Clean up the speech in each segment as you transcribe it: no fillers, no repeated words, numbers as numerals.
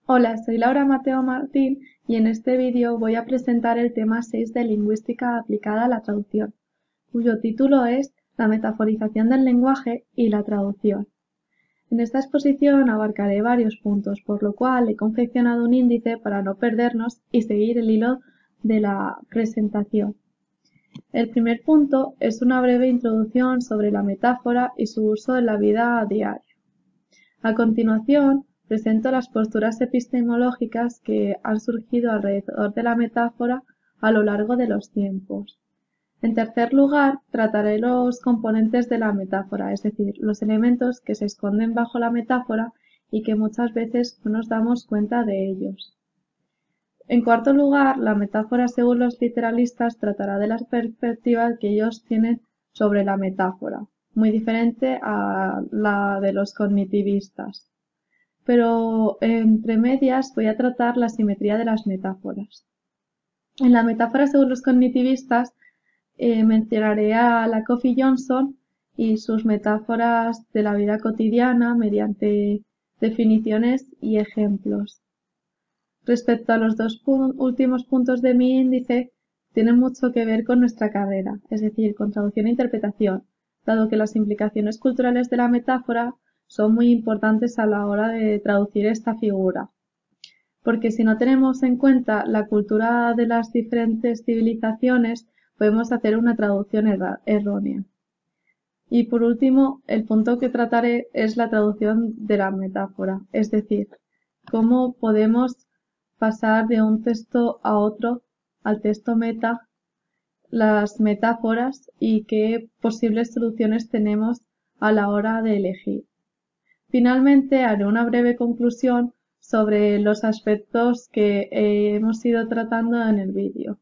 Hola, soy Laura Mateo Martín y en este vídeo voy a presentar el tema 6 de Lingüística aplicada a la traducción, cuyo título es La metaforización del lenguaje y la traducción. En esta exposición abarcaré varios puntos, por lo cual he confeccionado un índice para no perdernos y seguir el hilo de la presentación. El primer punto es una breve introducción sobre la metáfora y su uso en la vida diaria. A continuación, presento las posturas epistemológicas que han surgido alrededor de la metáfora a lo largo de los tiempos. En tercer lugar, trataré los componentes de la metáfora, es decir, los elementos que se esconden bajo la metáfora y que muchas veces no nos damos cuenta de ellos. En cuarto lugar, la metáfora, según los literalistas, tratará de la perspectiva que ellos tienen sobre la metáfora, muy diferente a la de los cognitivistas. Pero entre medias voy a tratar la simetría de las metáforas. En la metáfora, según los cognitivistas, mencionaré a Lakoff y Johnson y sus metáforas de la vida cotidiana mediante definiciones y ejemplos. Respecto a los dos últimos puntos de mi índice, tienen mucho que ver con nuestra carrera, es decir, con traducción e interpretación, dado que las implicaciones culturales de la metáfora son muy importantes a la hora de traducir esta figura. Porque si no tenemos en cuenta la cultura de las diferentes civilizaciones, podemos hacer una traducción errónea. Y por último, el punto que trataré es la traducción de la metáfora, es decir, cómo podemos pasar de un texto a otro, al texto meta, las metáforas y qué posibles soluciones tenemos a la hora de elegir. Finalmente, haré una breve conclusión sobre los aspectos que hemos ido tratando en el vídeo.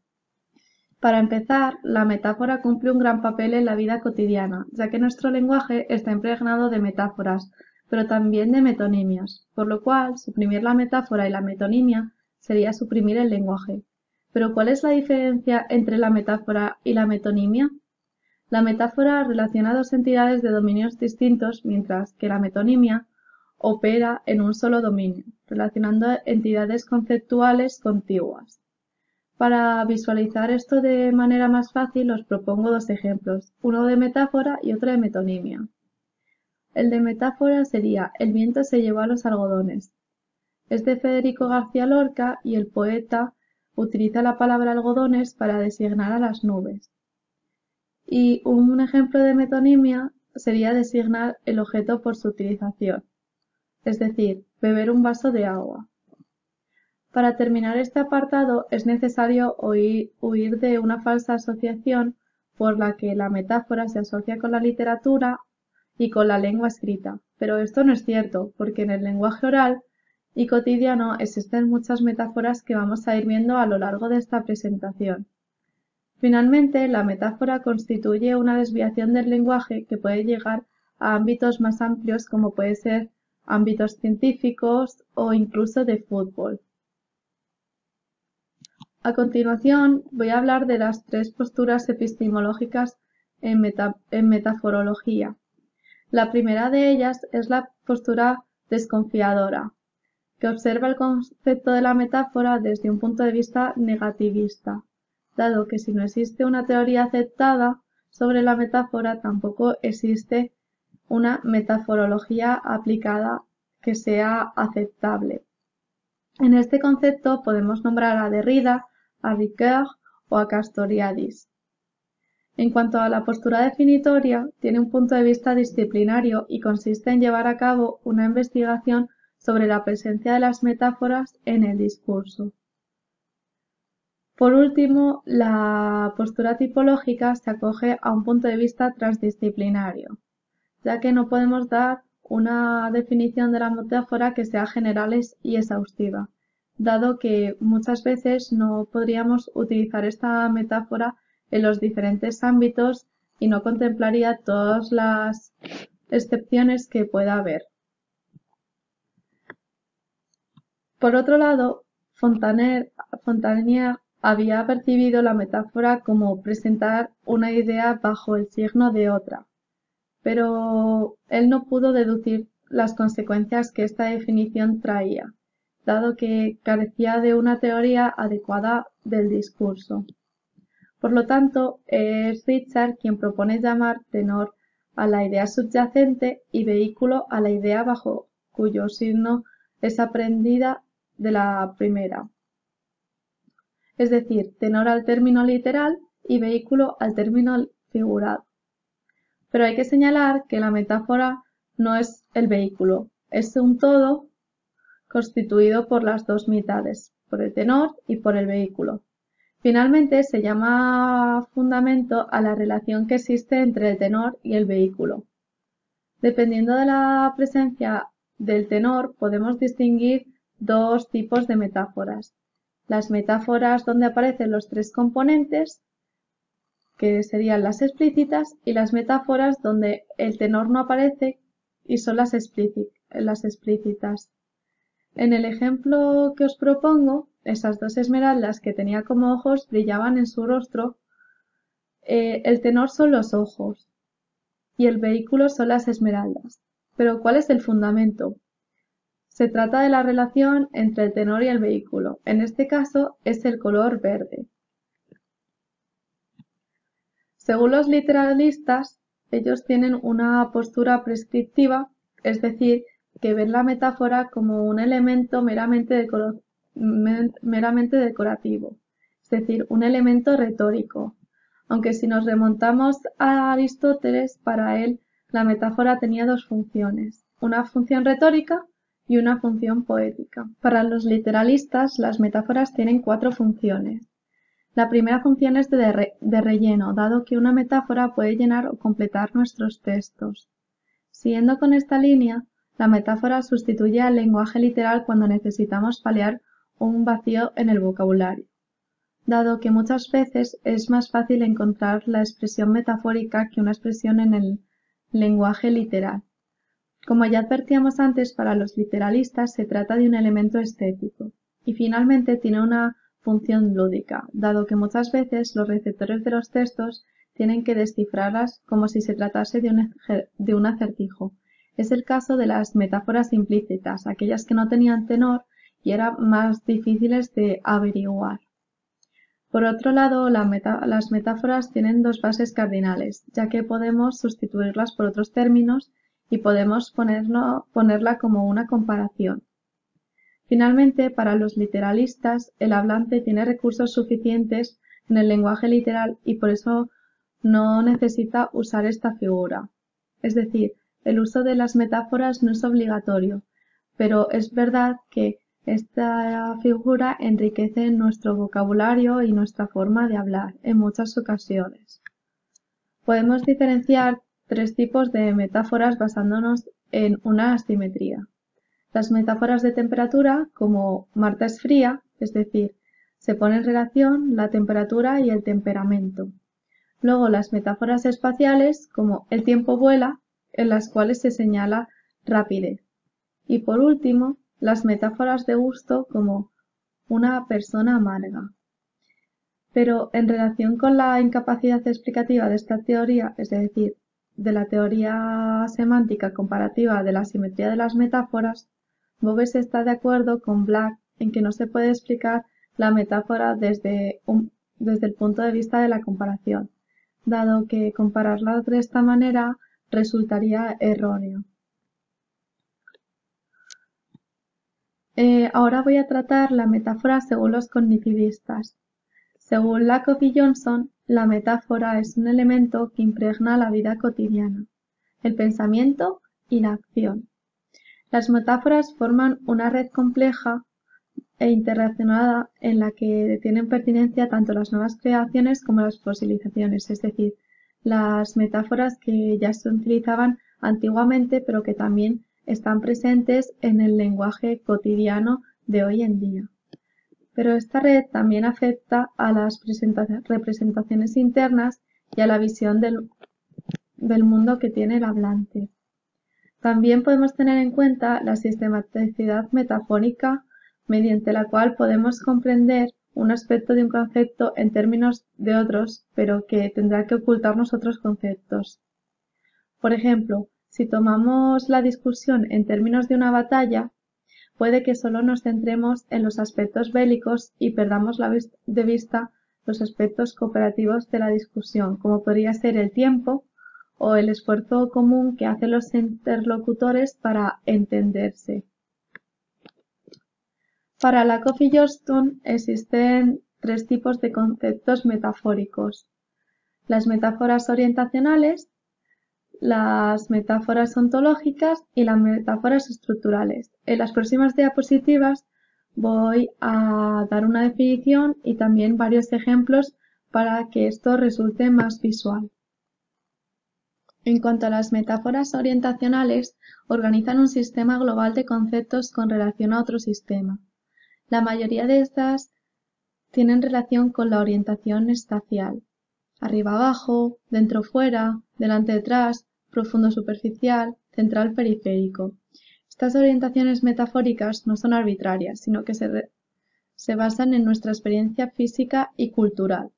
Para empezar, la metáfora cumple un gran papel en la vida cotidiana, ya que nuestro lenguaje está impregnado de metáforas, pero también de metonimias, por lo cual suprimir la metáfora y la metonimia sería suprimir el lenguaje. Pero ¿cuál es la diferencia entre la metáfora y la metonimia? La metáfora relaciona dos entidades de dominios distintos, mientras que la metonimia opera en un solo dominio, relacionando entidades conceptuales contiguas. Para visualizar esto de manera más fácil os propongo dos ejemplos, uno de metáfora y otro de metonimia. El de metáfora sería El viento se llevó a los algodones. Es de Federico García Lorca y el poeta utiliza la palabra algodones para designar a las nubes. Y un ejemplo de metonimia sería designar el objeto por su utilización, es decir, beber un vaso de agua. Para terminar este apartado es necesario huir de una falsa asociación por la que la metáfora se asocia con la literatura y con la lengua escrita, pero esto no es cierto, porque en el lenguaje oral y cotidiano existen muchas metáforas que vamos a ir viendo a lo largo de esta presentación. Finalmente, la metáfora constituye una desviación del lenguaje que puede llegar a ámbitos más amplios como puede ser ámbitos científicos o incluso de fútbol. A continuación, voy a hablar de las tres posturas epistemológicas en metaforología. La primera de ellas es la postura desconfiadora, que observa el concepto de la metáfora desde un punto de vista negativista, dado que si no existe una teoría aceptada sobre la metáfora, tampoco existe una metaforología aplicada que sea aceptable. En este concepto podemos nombrar a Derrida, a Ricoeur o a Castoriadis. En cuanto a la postura definitoria, tiene un punto de vista disciplinario y consiste en llevar a cabo una investigación sobre la presencia de las metáforas en el discurso. Por último, la postura tipológica se acoge a un punto de vista transdisciplinario, ya que no podemos dar una definición de la metáfora que sea general y exhaustiva, dado que muchas veces no podríamos utilizar esta metáfora en los diferentes ámbitos y no contemplaría todas las excepciones que pueda haber. Por otro lado, Fontanier había percibido la metáfora como presentar una idea bajo el signo de otra, pero él no pudo deducir las consecuencias que esta definición traía, dado que carecía de una teoría adecuada del discurso. Por lo tanto, es Richard quien propone llamar tenor a la idea subyacente y vehículo a la idea bajo cuyo signo es aprendida de la primera. Es decir, tenor al término literal y vehículo al término figurado. Pero hay que señalar que la metáfora no es el vehículo, es un todo constituido por las dos mitades, por el tenor y por el vehículo. Finalmente, se llama fundamento a la relación que existe entre el tenor y el vehículo. Dependiendo de la presencia del tenor, podemos distinguir dos tipos de metáforas. Las metáforas donde aparecen los tres componentes, que serían las explícitas, y las metáforas donde el tenor no aparece y son las explícitas. En el ejemplo que os propongo, esas dos esmeraldas que tenía como ojos brillaban en su rostro. El tenor son los ojos y el vehículo son las esmeraldas. Pero ¿cuál es el fundamento? Se trata de la relación entre el tenor y el vehículo. En este caso es el color verde. Según los literalistas, ellos tienen una postura prescriptiva, es decir, que ven la metáfora como un elemento meramente decorativo, es decir, un elemento retórico. Aunque si nos remontamos a Aristóteles, para él la metáfora tenía dos funciones, una función retórica y una función poética. Para los literalistas, las metáforas tienen cuatro funciones. La primera función es de relleno, dado que una metáfora puede llenar o completar nuestros textos. Siguiendo con esta línea, la metáfora sustituye al lenguaje literal cuando necesitamos paliar un vacío en el vocabulario, dado que muchas veces es más fácil encontrar la expresión metafórica que una expresión en el lenguaje literal. Como ya advertíamos antes, para los literalistas se trata de un elemento estético, y finalmente tiene una función lúdica, dado que muchas veces los receptores de los textos tienen que descifrarlas como si se tratase de un acertijo. Es el caso de las metáforas implícitas, aquellas que no tenían tenor y eran más difíciles de averiguar. Por otro lado, las metáforas tienen dos bases cardinales, ya que podemos sustituirlas por otros términos y podemos ponerla como una comparación. Finalmente, para los literalistas, el hablante tiene recursos suficientes en el lenguaje literal y por eso no necesita usar esta figura. Es decir, el uso de las metáforas no es obligatorio, pero es verdad que esta figura enriquece nuestro vocabulario y nuestra forma de hablar en muchas ocasiones. Podemos diferenciar tres tipos de metáforas basándonos en una asimetría. Las metáforas de temperatura, como Marta es fría, es decir, se pone en relación la temperatura y el temperamento. Luego las metáforas espaciales, como el tiempo vuela, en las cuales se señala rapidez. Y por último, las metáforas de gusto, como una persona amarga. Pero en relación con la incapacidad explicativa de esta teoría, es decir, de la teoría semántica comparativa de la simetría de las metáforas, Boves está de acuerdo con Black en que no se puede explicar la metáfora desde el punto de vista de la comparación, dado que compararla de esta manera resultaría erróneo. Ahora voy a tratar la metáfora según los cognitivistas. Según Lakoff y Johnson, la metáfora es un elemento que impregna la vida cotidiana, el pensamiento y la acción. Las metáforas forman una red compleja e interrelacionada en la que tienen pertinencia tanto las nuevas creaciones como las fosilizaciones, es decir, las metáforas que ya se utilizaban antiguamente pero que también están presentes en el lenguaje cotidiano de hoy en día. Pero esta red también afecta a las representaciones internas y a la visión del mundo que tiene el hablante. También podemos tener en cuenta la sistematicidad metafórica mediante la cual podemos comprender un aspecto de un concepto en términos de otros, pero que tendrá que ocultarnos otros conceptos. Por ejemplo, si tomamos la discusión en términos de una batalla, puede que solo nos centremos en los aspectos bélicos y perdamos de vista los aspectos cooperativos de la discusión, como podría ser el tiempo o el esfuerzo común que hacen los interlocutores para entenderse. Para Lakoff y Johnston existen tres tipos de conceptos metafóricos: las metáforas orientacionales, las metáforas ontológicas y las metáforas estructurales. En las próximas diapositivas voy a dar una definición y también varios ejemplos para que esto resulte más visual. En cuanto a las metáforas orientacionales, organizan un sistema global de conceptos con relación a otro sistema. La mayoría de estas tienen relación con la orientación espacial: arriba-abajo, dentro-fuera, delante-detrás, profundo-superficial, central-periférico. Estas orientaciones metafóricas no son arbitrarias, sino que se basan en nuestra experiencia física y cultural.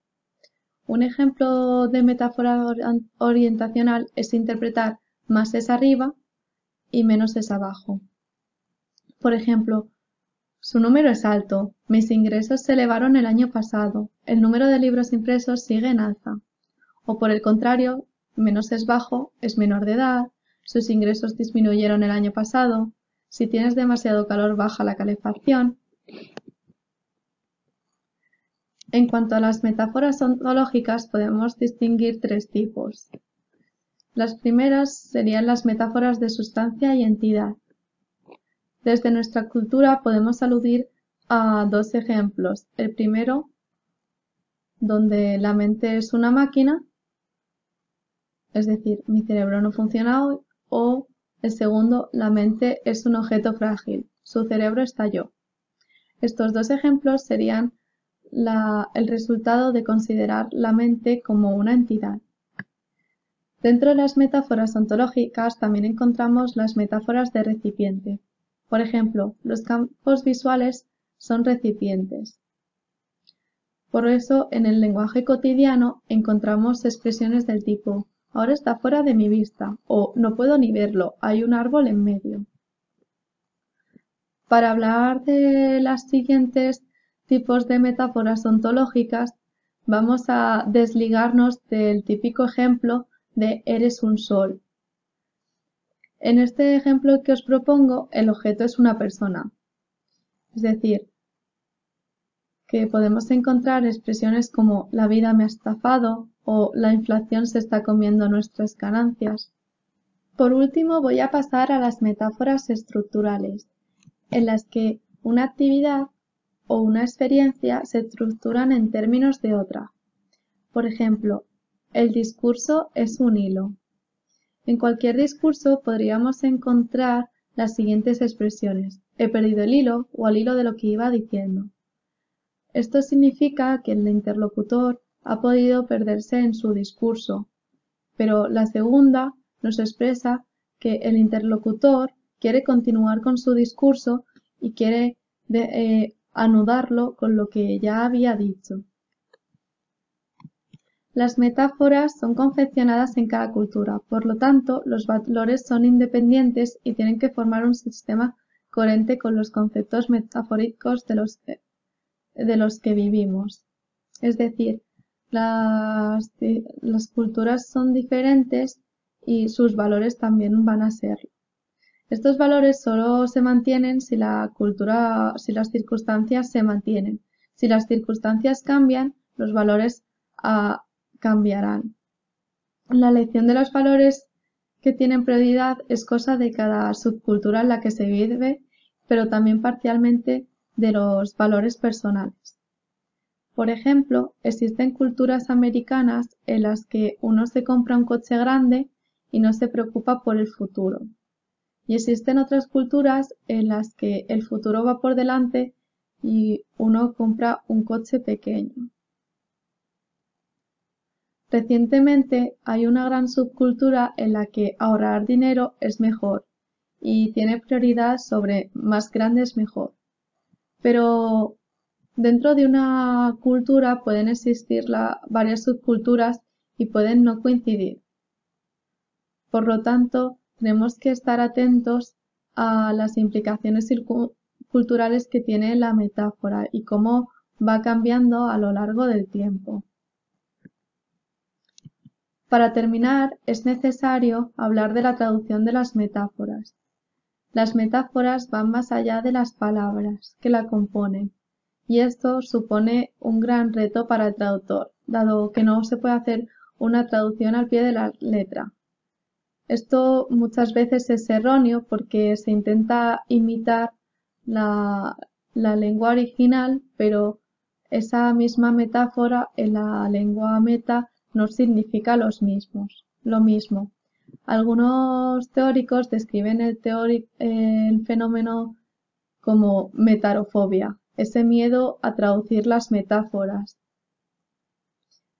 Un ejemplo de metáfora orientacional es interpretar más es arriba y menos es abajo. Por ejemplo, su número es alto, mis ingresos se elevaron el año pasado, el número de libros impresos sigue en alza. O por el contrario, menos es bajo, es menor de edad, sus ingresos disminuyeron el año pasado, si tienes demasiado calor baja la calefacción. En cuanto a las metáforas ontológicas, podemos distinguir tres tipos. Las primeras serían las metáforas de sustancia y entidad. Desde nuestra cultura podemos aludir a dos ejemplos. El primero, donde la mente es una máquina, es decir, mi cerebro no funciona hoy, o el segundo, la mente es un objeto frágil, su cerebro estalló. Estos dos ejemplos serían el resultado de considerar la mente como una entidad. Dentro de las metáforas ontológicas también encontramos las metáforas de recipiente. Por ejemplo, los campos visuales son recipientes. Por eso, en el lenguaje cotidiano encontramos expresiones del tipo ahora está fuera de mi vista o no puedo ni verlo, hay un árbol en medio. Para hablar de los siguientes tipos de metáforas ontológicas, vamos a desligarnos del típico ejemplo de eres un sol. En este ejemplo que os propongo, el objeto es una persona. Es decir, que podemos encontrar expresiones como la vida me ha estafado o la inflación se está comiendo nuestras ganancias. Por último, voy a pasar a las metáforas estructurales, en las que una actividad o una experiencia se estructuran en términos de otra. Por ejemplo, el discurso es un hilo. En cualquier discurso podríamos encontrar las siguientes expresiones: he perdido el hilo o al hilo de lo que iba diciendo. Esto significa que el interlocutor ha podido perderse en su discurso, pero la segunda nos expresa que el interlocutor quiere continuar con su discurso y quiere anudarlo con lo que ya había dicho. Las metáforas son confeccionadas en cada cultura, por lo tanto, los valores son independientes y tienen que formar un sistema coherente con los conceptos metafóricos de los que vivimos. Es decir, las culturas son diferentes y sus valores también van a serlo. Estos valores solo se mantienen si las circunstancias se mantienen. Si las circunstancias cambian, los valores cambiarán. La elección de los valores que tienen prioridad es cosa de cada subcultura en la que se vive, pero también parcialmente de los valores personales. Por ejemplo, existen culturas americanas en las que uno se compra un coche grande y no se preocupa por el futuro. Y existen otras culturas en las que el futuro va por delante y uno compra un coche pequeño. Recientemente hay una gran subcultura en la que ahorrar dinero es mejor y tiene prioridad sobre más grande es mejor. Pero dentro de una cultura pueden existir varias subculturas y pueden no coincidir. Por lo tanto, tenemos que estar atentos a las implicaciones culturales que tiene la metáfora y cómo va cambiando a lo largo del tiempo. Para terminar, es necesario hablar de la traducción de las metáforas. Las metáforas van más allá de las palabras que la componen, y esto supone un gran reto para el traductor, dado que no se puede hacer una traducción al pie de la letra. Esto muchas veces es erróneo porque se intenta imitar la lengua original, pero esa misma metáfora en la lengua meta no significa lo mismo. Algunos teóricos describen el fenómeno como metarofobia, ese miedo a traducir las metáforas.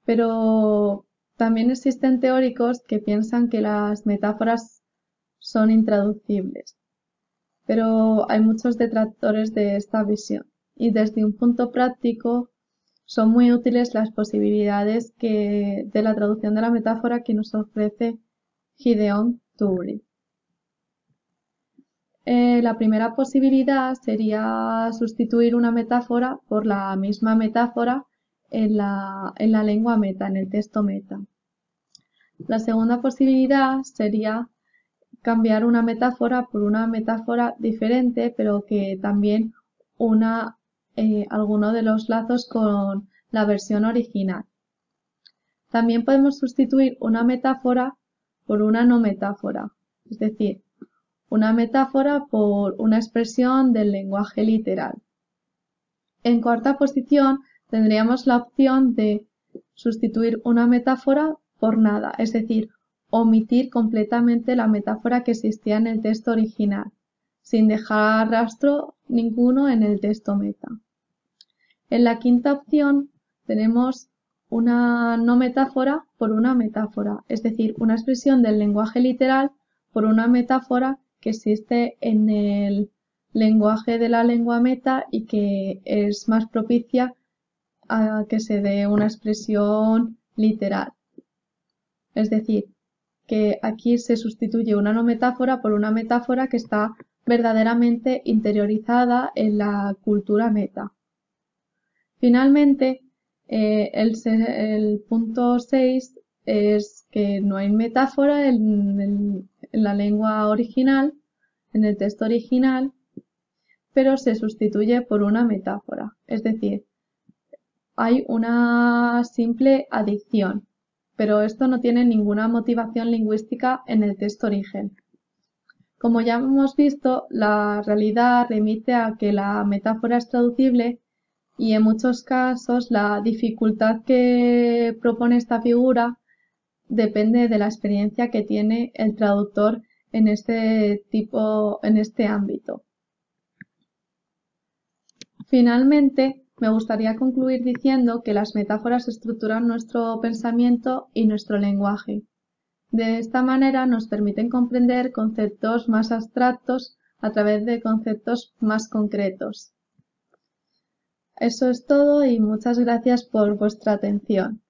Pero también existen teóricos que piensan que las metáforas son intraducibles. Pero hay muchos detractores de esta visión y desde un punto práctico son muy útiles las posibilidades de la traducción de la metáfora que nos ofrece Gideon Toury. La primera posibilidad sería sustituir una metáfora por la misma metáfora en la lengua meta, en el texto meta. La segunda posibilidad sería cambiar una metáfora por una metáfora diferente, pero que también una alguno de los lazos con la versión original. También podemos sustituir una metáfora por una no metáfora, es decir, una metáfora por una expresión del lenguaje literal. En cuarta posición tendríamos la opción de sustituir una metáfora por nada, es decir, omitir completamente la metáfora que existía en el texto original, sin dejar rastro ninguno en el texto meta. En la quinta opción tenemos una no metáfora por una metáfora, es decir, una expresión del lenguaje literal por una metáfora que existe en el lenguaje de la lengua meta y que es más propicia a que se dé una expresión literal. Es decir, que aquí se sustituye una no metáfora por una metáfora que está verdaderamente interiorizada en la cultura meta. Finalmente, el punto 6 es que no hay metáfora en la lengua original, en el texto original, pero se sustituye por una metáfora. Es decir, hay una simple adición, pero esto no tiene ninguna motivación lingüística en el texto origen. Como ya hemos visto, la realidad remite a que la metáfora es traducible y en muchos casos la dificultad que propone esta figura depende de la experiencia que tiene el traductor en este ámbito. Finalmente, me gustaría concluir diciendo que las metáforas estructuran nuestro pensamiento y nuestro lenguaje. De esta manera nos permiten comprender conceptos más abstractos a través de conceptos más concretos. Eso es todo y muchas gracias por vuestra atención.